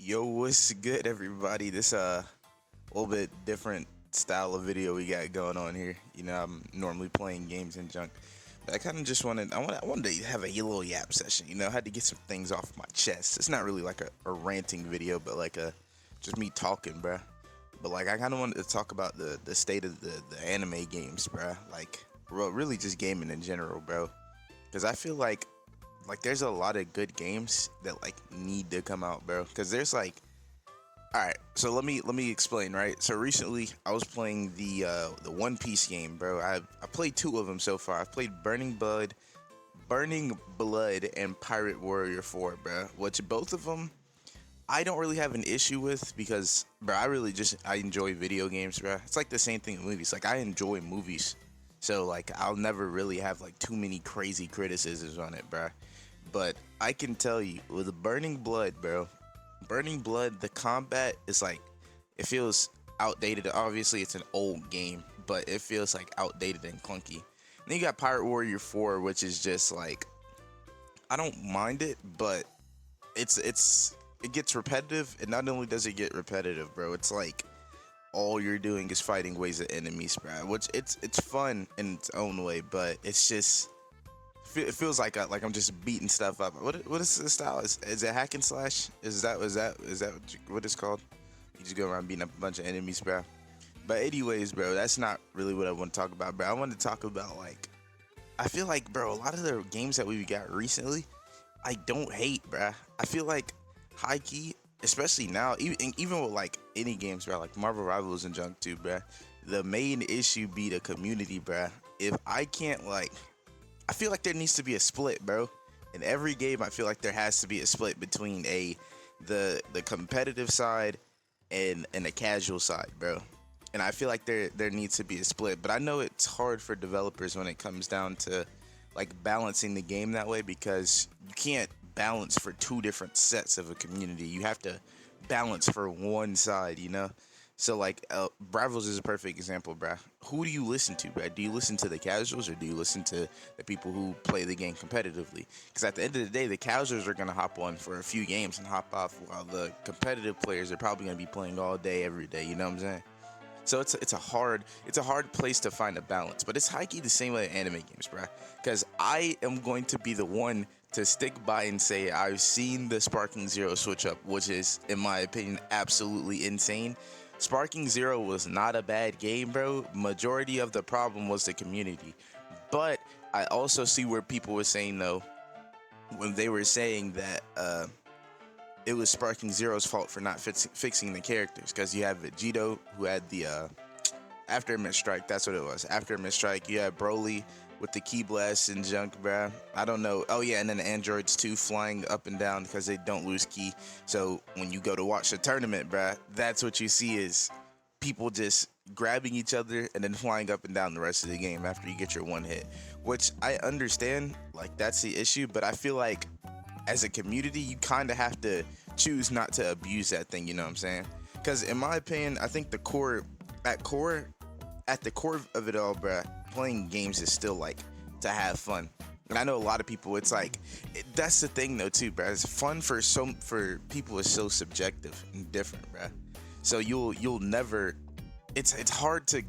Yo, what's good, everybody? This a little bit different style of video we got going on here. I'm normally playing games and junk, but I kind of just wanted to have a little yap session. I had to get some things off my chest. It's not really like a ranting video, but like a just me talking, bruh. But like I kind of wanted to talk about the state of the anime games, bruh. Like, really just gaming in general, bro. Because I feel like there's a lot of good games that like need to come out, bro. Because there's like, all right, so let me explain, right? So recently I was playing the One Piece game, bro. I played two of them so far. I've played Burning Blood and Pirate Warrior 4, bro. Which both of them I don't really have an issue with because, bro, I enjoy video games, bro. It's like the same thing with movies. Like I enjoy movies, so like I'll never really have like too many crazy criticisms on it, bro. But I can tell you with Burning Blood, bro, Burning Blood, the combat is like it feels outdated. Obviously, it's an old game, but it feels like outdated and clunky. And then you got Pirate Warrior 4, which is just like I don't mind it, but it gets repetitive, and not only does it get repetitive, bro, it's like all you're doing is fighting waves of enemies, bro. Which it's fun in its own way, but it's just it feels like I'm just beating stuff up. What is the style? Is it hack and slash? Is that what it's called? You just go around beating up a bunch of enemies, bro. But anyways, bro, that's not really what I want to talk about, bro. I want to talk about like I feel like, bro, a lot of the games that we got recently, I don't hate, bro. I feel like high key, especially now, even with like any games, bro, like Marvel Rivals and junk too, bro. The main issue be the community, bro. If I can't like I feel like there needs to be a split, bro. In every game, I feel like there has to be a split between the competitive side and the casual side, bro. And I feel like there needs to be a split. But I know it's hard for developers when it comes down to like balancing the game that way because you can't balance for two different sets of a community. You have to balance for one side, you know? So like Bravos is a perfect example, bruh. Who do you listen to, bruh? Do you listen to the casuals or do you listen to the people who play the game competitively? Because at the end of the day, the casuals are gonna hop on for a few games and hop off, while the competitive players are probably gonna be playing all day, every day. You know what I'm saying? So it's a hard place to find a balance, but it's high key the same way in anime games, bruh. Because I am going to be the one to stick by and say I've seen the Sparking Zero switch up, which is, in my opinion, absolutely insane. Sparking Zero was not a bad game, bro. Majority of the problem was the community, but I also see where people were saying though when they were saying that it was Sparking Zero's fault for not fixing the characters because you have Vegito who had the after mid strike. That's what it was. After mid strike, you had Broly with the key blast and junk, bruh. I don't know. Oh yeah, and then the androids too, flying up and down because they don't lose ki. So when you go to watch the tournament, bruh, that's what you see is people just grabbing each other and then flying up and down the rest of the game after you get your one hit. Which I understand, like that's the issue, but I feel like as a community, you kind of have to choose not to abuse that thing. You know what I'm saying? Because in my opinion, I think at core, at the core of it all, bruh, playing games is still like to have fun. And I know a lot of people, it's like that's the thing though too, bruh. It's fun for people is so subjective and different, bruh. So you'll never. It's hard to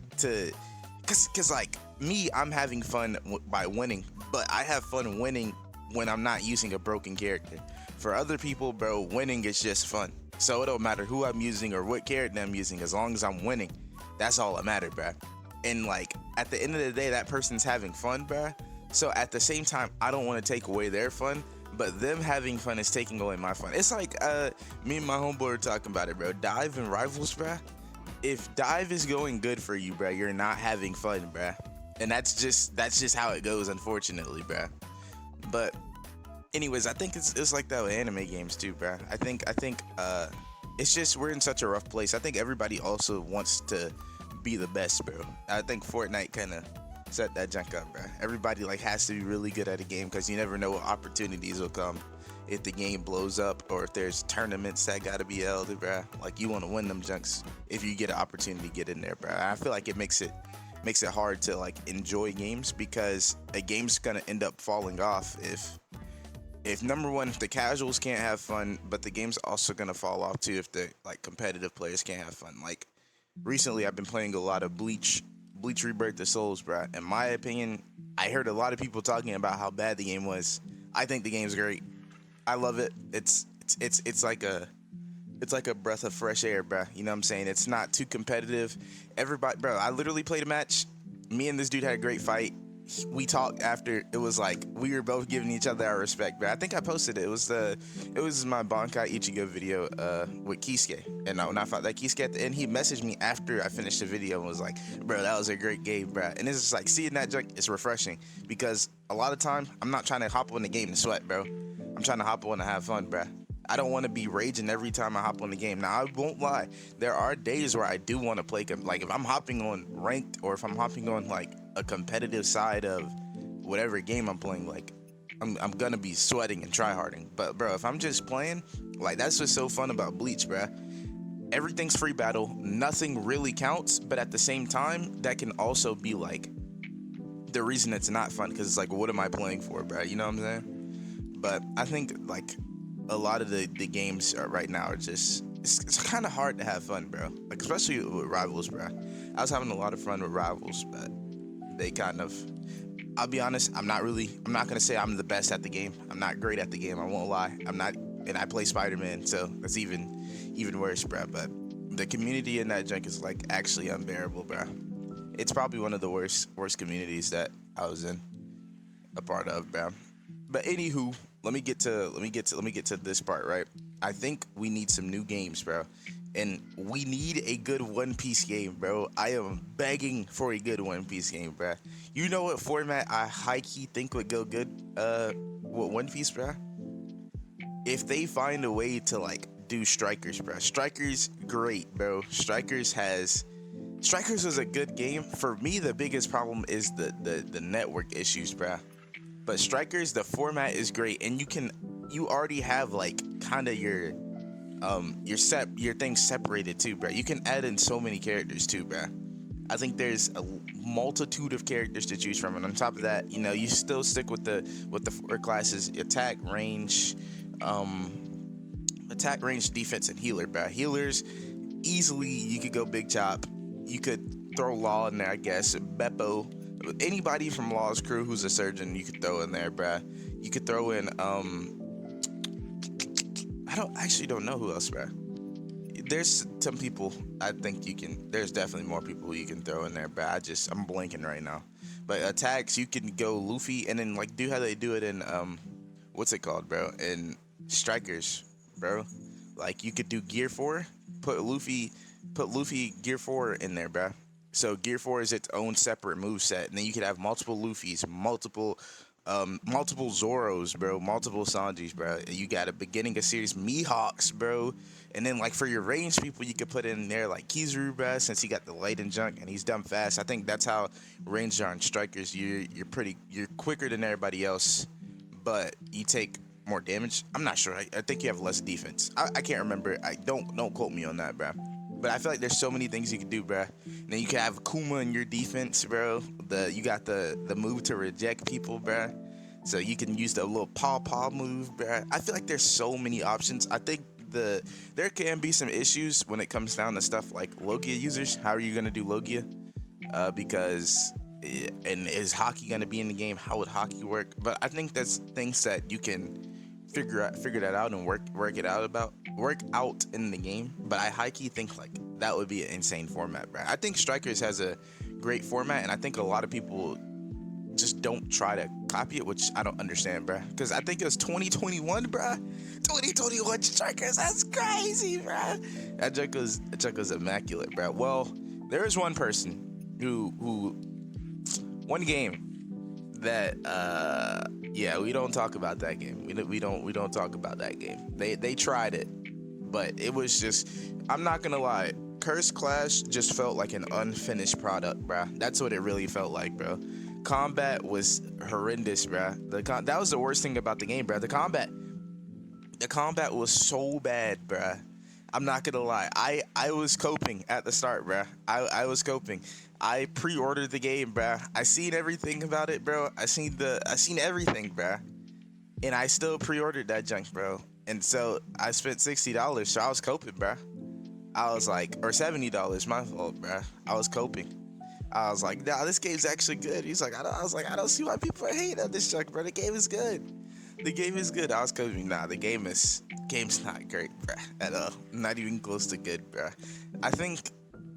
cause like me, I'm having fun by winning, but I have fun winning when I'm not using a broken character. For other people, bro, winning is just fun. So it don't matter who I'm using or what character I'm using, as long as I'm winning, that's all that matters, bro. And like at the end of the day, that person's having fun, bro. So at the same time, I don't want to take away their fun, but them having fun is taking away my fun. It's like me and my homeboy were talking about it, bro. Dive and Rivals, bro. If Dive is going good for you, bro, you're not having fun, bro. And that's just how it goes, unfortunately, bro. But anyways, I think it's like that with anime games too, bro. I think it's just we're in such a rough place. I think everybody also wants to be the best, bro. I think Fortnite kind of set that junk up, bro. Everybody like has to be really good at a game because you never know what opportunities will come if the game blows up or if there's tournaments that gotta be held, bro. Like you want to win them junks if you get an opportunity to get in there, bro. I feel like it makes it hard to like enjoy games because a game's gonna end up falling off if number one, if the casuals can't have fun, but the game's also gonna fall off too if the like competitive players can't have fun. Like recently, I've been playing a lot of Bleach Rebirth of Souls, bro. In my opinion, I heard a lot of people talking about how bad the game was. I think the game's great. I love it. It's like a breath of fresh air, bro. You know what I'm saying? It's not too competitive. Everybody, bro, I literally played a match. Me and this dude had a great fight. We talked after. It was like we were both giving each other our respect, bro. I think I posted it. It was my Bankai Ichigo video with Kisuke. And when I fought that Kisuke at the end, he messaged me after I finished the video and was like, bro, that was a great game, bro. And it's just like seeing that junk is refreshing because a lot of time I'm not trying to hop on the game to sweat, bro. I'm trying to hop on to have fun, bro. I don't want to be raging every time I hop on the game. Now, I won't lie. There are days where I do want to play. Like, if I'm hopping on ranked or if I'm hopping on, like, a competitive side of whatever game I'm playing, like, I'm going to be sweating and tryharding. But, bro, if I'm just playing, like, that's what's so fun about Bleach, bro. Everything's free battle. Nothing really counts. But at the same time, that can also be, like, the reason it's not fun. Because it's like, what am I playing for, bro? You know what I'm saying? But I think, like, a lot of the games right now are just it's kind of hard to have fun, bro. Like especially with Rivals, bro. I was having a lot of fun with Rivals, but they kind of. I'll be honest. I'm not gonna say I'm the best at the game. I'm not great at the game. I won't lie. I'm not, and I play Spider-Man, so that's even worse, bro. But the community in that junk is like actually unbearable, bro. It's probably one of the worst communities that I was in a part of, bro. But anywho, let me get to this part, right? I think we need some new games, bro. And we need a good One Piece game, bro. I am begging for a good One Piece game, bro. You know what format I high-key think would go good with One Piece, bro? If they find a way to like do Strikers, bro. Strikers great, bro. Strikers was a good game. For me, the biggest problem is the network issues, bro. But Strikers, the format is great, and you already have like kind of your things separated too, bro. You can add in so many characters too, bro. I think there's a multitude of characters to choose from, and on top of that, you know, you still stick with the four classes: attack, range, defense, and healer, bro. Healers, easily you could go Big Chop. You could throw Law in there, I guess. Beppo. Anybody from Law's crew who's a surgeon, you could throw in there, bruh. You could throw in, I don't know who else, bruh. There's some people I think you can, there's definitely more people you can throw in there, bruh. I'm blanking right now. But attacks, you can go Luffy and then, like, do how they do it in, what's it called, bro? In Strikers, bro. Like, you could do Gear 4, put Luffy Gear 4 in there, bruh. So Gear 4 is its own separate move set, and then you could have multiple Luffys, multiple Zoros, bro, multiple Sanjis, bro. You got a beginning of series Mihawks, bro, and then like for your range people, you could put in there like Kizaru, bro, since he got the light and junk and he's dumb fast. I think that's how ranged are in Strikers. You're quicker than everybody else, but you take more damage. I'm not sure. I think you have less defense. I can't remember. Don't quote me on that, bro. But I feel like there's so many things you can do, bruh. And then you can have Kuma in your defense, bro. You got the move to reject people, bruh. So you can use the little paw move, bruh. I feel like there's so many options. I think there can be some issues when it comes down to stuff like Logia users. How are you gonna do Logia? Because and is hockey gonna be in the game? How would hockey work? But I think that's things that you can figure that out and work out in the game. But I high key think like that would be an insane format, bro. I think Strikers has a great format, and I think a lot of people just don't try to copy it, which I don't understand, bro. Because I think it was 2021, bro. 2021 Strikers, that's crazy, bro. That joke was immaculate, bro. Well, there is one person who one game that yeah, we don't talk about that game. We don't talk about that game. They tried it, but it was just, I'm not gonna lie, Curse Clash just felt like an unfinished product, bro. That's what it really felt like, bro. Combat was horrendous, bro. That was the worst thing about the game, bro. The combat was so bad, bro. I'm not gonna lie. I was coping at the start, bro. I was coping. I pre-ordered the game, bruh. I seen everything about it, bro. I seen everything, bruh. and I still pre-ordered that junk, bro. And so I spent $60, so I was coping, bro. I was like, or $70, my fault, bro. I was coping. I was like, nah, this game's actually good. He's like, I was like, I don't see why people are hating on this junk, bro. The game is good. The game is good. I was coping. Nah, the game's not great, bro, at all. Not even close to good, bro. I think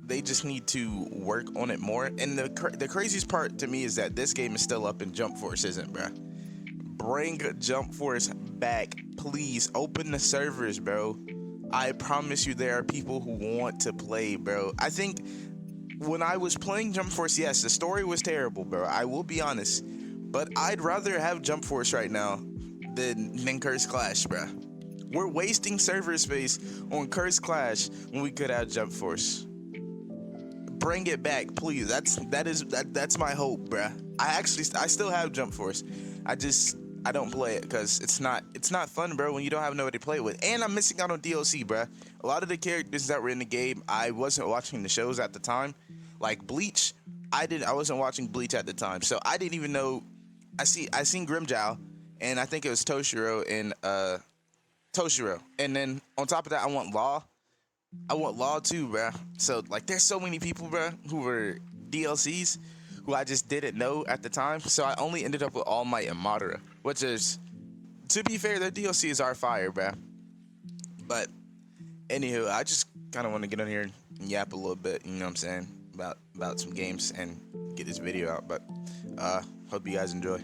they just need to work on it more. And the craziest part to me is that this game is still up and Jump Force isn't, bro. Bring Jump Force back, please. Open the servers, bro. I promise you, there are people who want to play, bro. I think when I was playing Jump Force, yes, the story was terrible, bro. I will be honest, but I'd rather have Jump Force right now than Curse Clash, bro. We're wasting server space on Curse Clash when we could have Jump Force. Bring it back, please. That's my hope, bruh. I still have Jump Force. I don't play it because it's not fun, bro, when you don't have nobody to play with. And I'm missing out on DLC, bruh. A lot of the characters that were in the game, I wasn't watching the shows at the time. Like Bleach, I wasn't watching Bleach at the time, so I didn't even know. I seen Grimjow, and I think it was Toshiro and Toshiro, and then on top of that, I want Law. I want Law too, bruh. So like, there's so many people, bruh, who were DLCs who I just didn't know at the time. So I only ended up with All Might and Madara, which is, to be fair, their DLCs are fire, bruh. But anywho, I just kind of want to get on here and yap a little bit, you know what I'm saying, about some games and get this video out. But hope you guys enjoy.